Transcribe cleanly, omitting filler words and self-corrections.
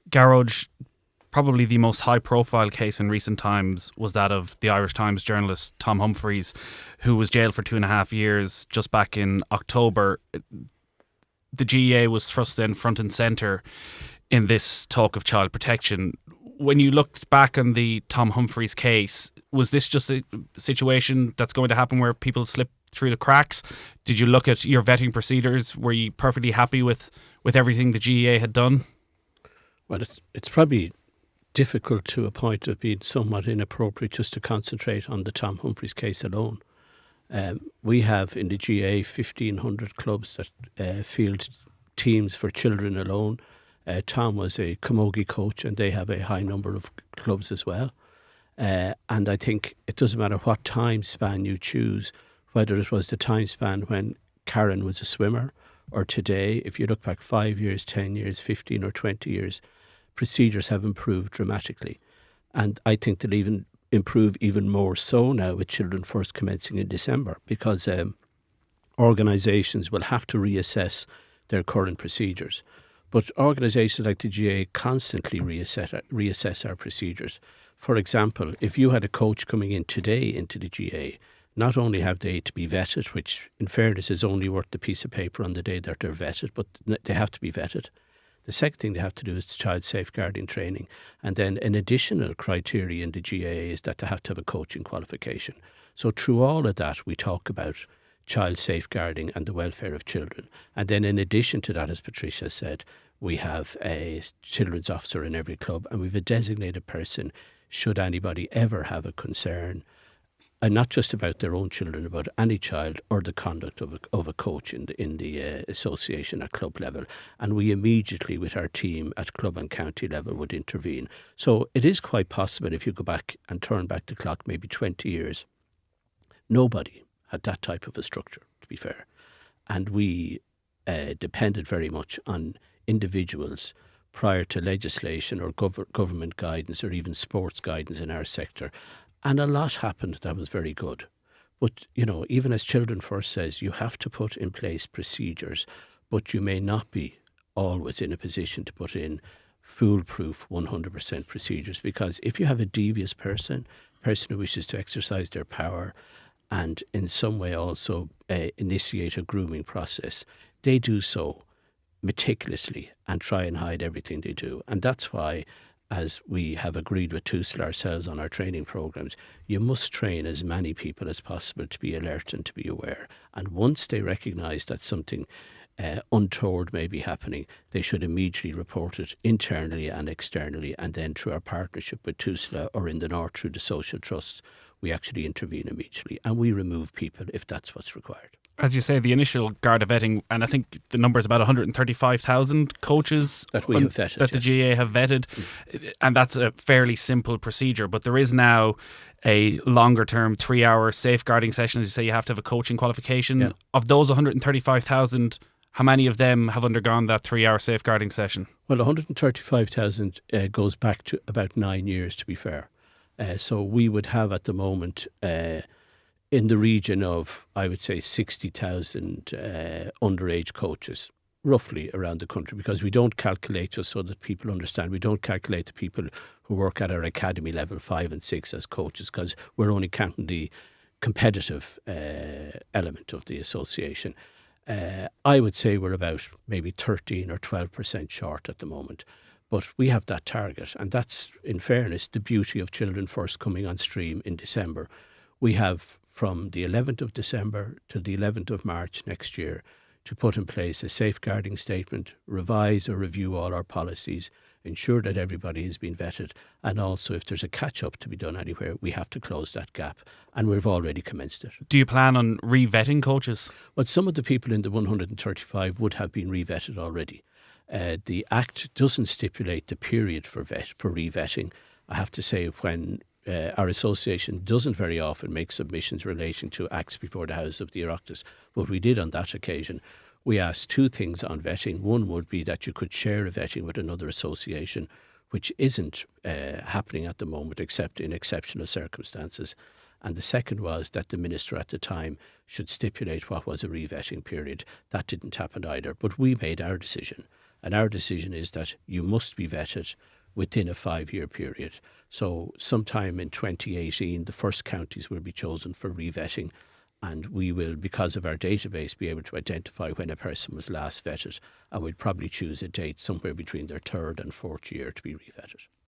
Gearóid, probably the most high-profile case in recent times was that of the Irish Times journalist Tom Humphreys, who was jailed for 2.5 years just back in October. The GAA was thrust in front and centre in this talk of child protection. When you looked back on the Tom Humphreys case, was this just a situation that's going to happen where people slip through the cracks? Did you look at your vetting procedures? Were you perfectly happy with everything the GAA had done? Well, it's probably difficult to a point of being somewhat inappropriate just to concentrate on the Tom Humphreys case alone. We have in the GAA 1,500 clubs that field teams for children alone. Tom was a camogie coach and they have a high number of clubs as well. And I think it doesn't matter what time span you choose, whether it was the time span when Karen was a swimmer or today, if you look back 5 years, 10 years, 15 or 20 years, procedures have improved dramatically. And I think they'll even improve even more so now with Children First commencing in December, because organisations will have to reassess their current procedures. But organisations like the GAA constantly reassess our procedures. For example, if you had a coach coming in today into the GAA, not only have they to be vetted, which in fairness is only worth the piece of paper on the day that they're vetted, but they have to be vetted. The second thing they have to do is child safeguarding training. And then an additional criteria in the GAA is that they have to have a coaching qualification. So through all of that, we talk about child safeguarding and the welfare of children. And then in addition to that, as Patricia said, we have a children's officer in every club, and we have a designated person should anybody ever have a concern, and not just about their own children, about any child or the conduct of a coach in the association at club level. And we immediately, with our team at club and county level, would intervene. So it is quite possible, if you go back and turn back the clock maybe 20 years, nobody had that type of a structure, to be fair. And we depended very much on individuals prior to legislation or government guidance or even sports guidance in our sector. And a lot happened that was very good. But, you know, even as Children First says, you have to put in place procedures, but you may not be always in a position to put in foolproof 100% procedures, because if you have a devious person who wishes to exercise their power and in some way also initiate a grooming process, they do so meticulously and try and hide everything they do. And that's why, as we have agreed with TUSL ourselves on our training programs, you must train as many people as possible to be alert and to be aware. And once they recognise that something untoward may be happening, they should immediately report it internally and externally. And then through our partnership with TUSL or in the north through the social trusts, we actually intervene immediately and we remove people if that's what's required. As you say, the initial Garda vetting, and I think the number is about 135,000 coaches that we have vetted, that the GAA have vetted, and that's a fairly simple procedure. But there is now a longer-term 3-hour safeguarding session. As you say, you have to have a coaching qualification. Yeah. Of those 135,000, how many of them have undergone that 3-hour safeguarding session? Well, 135,000 goes back to about 9 years, to be fair. So we would have at the moment in the region of, I would say, 60,000 underage coaches, roughly around the country, because we don't calculate, just so that people understand, we don't calculate the people who work at our academy level 5 and 6 as coaches, because we're only counting the competitive element of the association. I would say we're about maybe 13 or 12% short at the moment. But we have that target, and that's, in fairness, the beauty of Children First coming on stream in December. We have from the 11th of December to the 11th of March next year to put in place a safeguarding statement, revise or review all our policies, ensure that everybody has been vetted, and also if there's a catch-up to be done anywhere, we have to close that gap, and we've already commenced it. Do you plan on re-vetting coaches? Well, some of the people in the 135 would have been re-vetted already. The Act doesn't stipulate the period for re-vetting. I have to say, when our association doesn't very often make submissions relating to acts before the House of the Oireachtas, but we did on that occasion. We asked two things on vetting. One would be that you could share a vetting with another association, which isn't happening at the moment except in exceptional circumstances. And the second was that the minister at the time should stipulate what was a re-vetting period. That didn't happen either, but we made our decision. And our decision is that you must be vetted within a 5-year period. So sometime in 2018, the first counties will be chosen for revetting, and we will, because of our database, be able to identify when a person was last vetted, and we'll probably choose a date somewhere between their 3rd and 4th year to be revetted.